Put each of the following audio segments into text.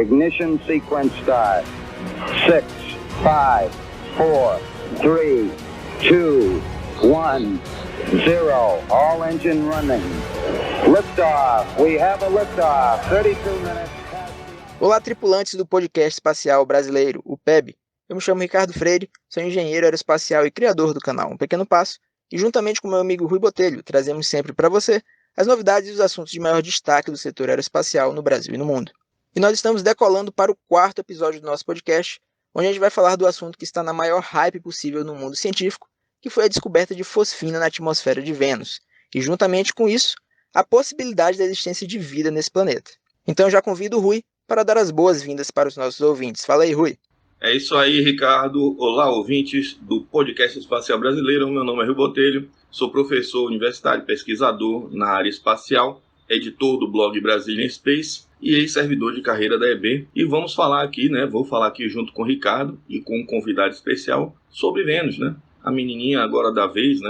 Ignition sequence start. 6, 5, 4, 3, 2, 1, 0. All engine running. Liftoff. We have a liftoff. 32 minutes. Olá, tripulantes do podcast espacial brasileiro, o PEB. Eu me chamo Ricardo Freire, sou engenheiro aeroespacial e criador do canal Um Pequeno Passo, e juntamente com meu amigo Rui Botelho, trazemos sempre para você as novidades e os assuntos de maior destaque do setor aeroespacial no Brasil e no mundo. E nós estamos decolando para o 4º episódio do nosso podcast, onde a gente vai falar do assunto que está na maior hype possível no mundo científico, que foi a descoberta de fosfina na atmosfera de Vênus, e juntamente com isso, a possibilidade da existência de vida nesse planeta. Então eu já convido o Rui para dar as boas-vindas para os nossos ouvintes. Fala aí, Rui. É isso aí, Ricardo. Olá, ouvintes do podcast espacial brasileiro. Meu nome é Rui Botelho, sou professor universitário e pesquisador na área espacial, editor do blog Brazilian Space e ex-servidor de carreira da EB. E vamos falar aqui, vou falar aqui junto com o Ricardo e com um convidado especial sobre Vênus, A menininha agora da vez,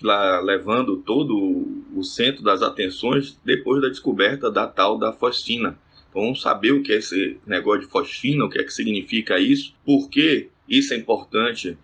lá levando todo o centro das atenções depois da descoberta da tal da fosfina. Então, vamos saber o que é esse negócio de fosfina, o que é que significa isso, por que isso é importante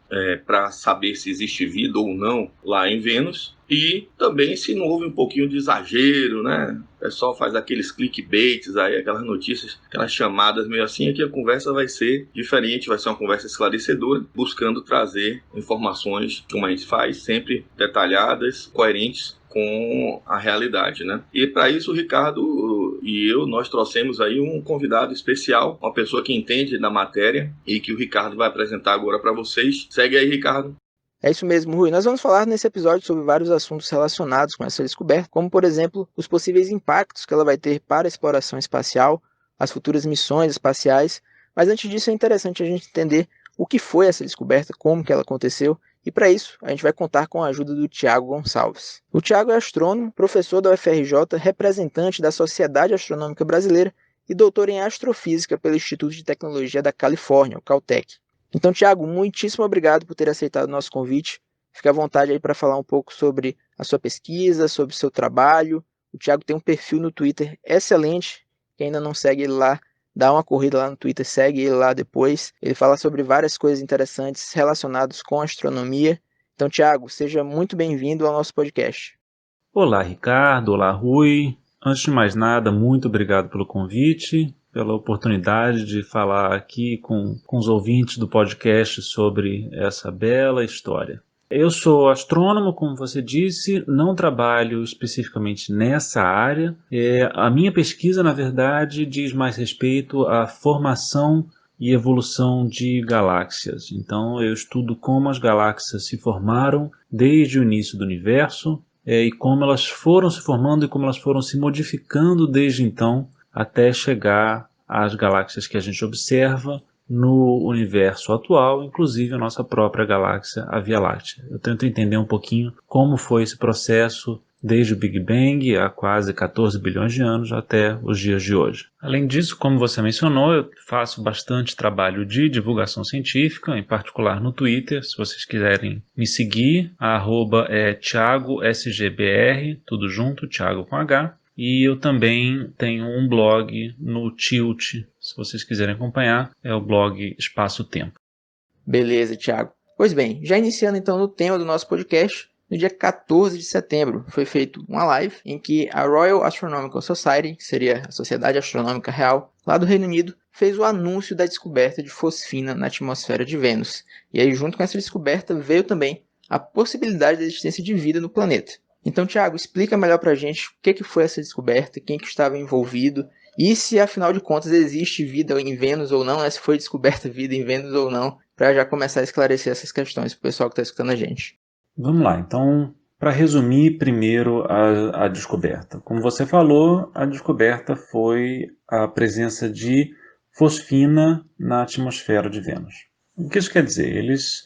para saber se existe vida ou não lá em Vênus, e também se não houve um pouquinho de exagero, O pessoal faz aqueles clickbaits aí, aquelas notícias, aquelas chamadas meio assim, aqui a conversa vai ser diferente, vai ser uma conversa esclarecedora, buscando trazer informações, como a gente faz, sempre detalhadas, coerentes com a realidade, E para isso o Ricardo e eu, nós trouxemos aí um convidado especial, uma pessoa que entende da matéria e que o Ricardo vai apresentar agora para vocês. Segue aí, Ricardo. É isso mesmo, Rui. Nós vamos falar nesse episódio sobre vários assuntos relacionados com essa descoberta, como, por exemplo, os possíveis impactos que ela vai ter para a exploração espacial, as futuras missões espaciais. Mas antes disso é interessante a gente entender o que foi essa descoberta, como que ela aconteceu. E para isso, a gente vai contar com a ajuda do Tiago Gonçalves. O Tiago é astrônomo, professor da UFRJ, representante da Sociedade Astronômica Brasileira e doutor em astrofísica pelo Instituto de Tecnologia da Califórnia, o Caltech. Então, Tiago, muitíssimo obrigado por ter aceitado o nosso convite. Fique à vontade aí para falar um pouco sobre a sua pesquisa, sobre o seu trabalho. O Tiago tem um perfil no Twitter excelente. Quem ainda não segue ele lá, dá uma corrida lá no Twitter, segue ele lá depois. Ele fala sobre várias coisas interessantes relacionadas com astronomia. Então, Tiago, seja muito bem-vindo ao nosso podcast. Olá, Ricardo. Olá, Rui. Antes de mais nada, muito obrigado pelo convite, pela oportunidade de falar aqui com os ouvintes do podcast sobre essa bela história. Eu sou astrônomo, como você disse, não trabalho especificamente nessa área. A minha pesquisa, na verdade, diz mais respeito à formação e evolução de galáxias. Então, eu estudo como as galáxias se formaram desde o início do universo e como elas foram se formando e como elas foram se modificando desde então até chegar às galáxias que a gente observa no universo atual, inclusive a nossa própria galáxia, a Via Láctea. Eu tento entender um pouquinho como foi esse processo desde o Big Bang, há quase 14 bilhões de anos, até os dias de hoje. Além disso, como você mencionou, eu faço bastante trabalho de divulgação científica, em particular no Twitter. Se vocês quiserem me seguir, a arroba é ThiagoSGBR, tudo junto, Thiago com H. E eu também tenho um blog no Tilt, se vocês quiserem acompanhar, é o blog Espaço Tempo. Beleza, Tiago. Pois bem, já iniciando então no tema do nosso podcast, no dia 14 de setembro foi feita uma live em que a Royal Astronomical Society, que seria a Sociedade Astronômica Real, lá do Reino Unido, fez o anúncio da descoberta de fosfina na atmosfera de Vênus. E aí, junto com essa descoberta, veio também a possibilidade da existência de vida no planeta. Então, Tiago, explica melhor para a gente o que foi essa descoberta, quem que estava envolvido e se, afinal de contas, existe vida em Vênus ou não, se foi descoberta vida em Vênus ou não, para já começar a esclarecer essas questões para o pessoal que está escutando a gente. Vamos lá, então, para resumir primeiro a descoberta. Como você falou, a descoberta foi a presença de fosfina na atmosfera de Vênus. O que isso quer dizer? Eles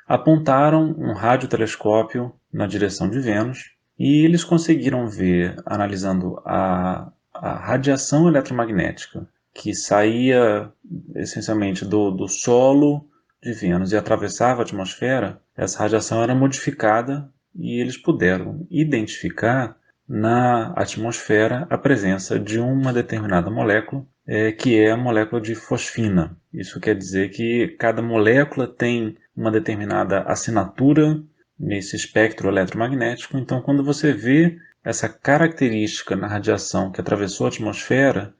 apontaram um radiotelescópio na direção de Vênus e eles conseguiram ver, analisando a radiação eletromagnética que saía essencialmente do solo de Vênus e atravessava a atmosfera, essa radiação era modificada e eles puderam identificar na atmosfera a presença de uma determinada molécula, que é a molécula de fosfina. Isso quer dizer que cada molécula tem uma determinada assinatura nesse espectro eletromagnético. Então, quando você vê essa característica na radiação que atravessou a atmosfera,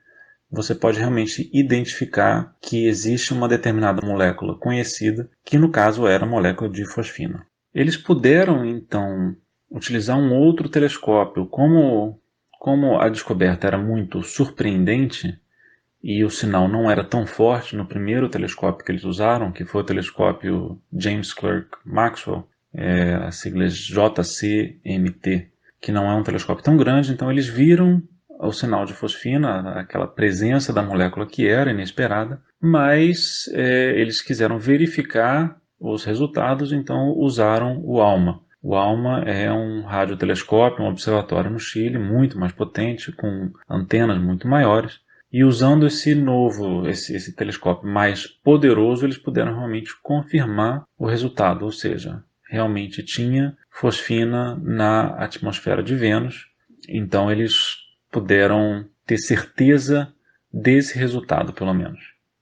você pode realmente identificar que existe uma determinada molécula conhecida, que no caso era a molécula de fosfina. Eles puderam, então, utilizar um outro telescópio. Como a descoberta era muito surpreendente e o sinal não era tão forte no primeiro telescópio que eles usaram, que foi o telescópio James Clerk Maxwell, a sigla é JCMT, que não é um telescópio tão grande, então eles viram o sinal de fosfina, aquela presença da molécula que era inesperada, mas eles quiseram verificar os resultados, então usaram o ALMA. O ALMA é um radiotelescópio, um observatório no Chile, muito mais potente, com antenas muito maiores. E usando esse telescópio mais poderoso, eles puderam realmente confirmar o resultado, ou seja, realmente tinha fosfina na atmosfera de Vênus. Então eles puderam ter certeza desse resultado, pelo menos.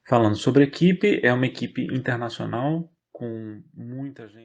Falando sobre a equipe, é uma equipe internacional com muita gente.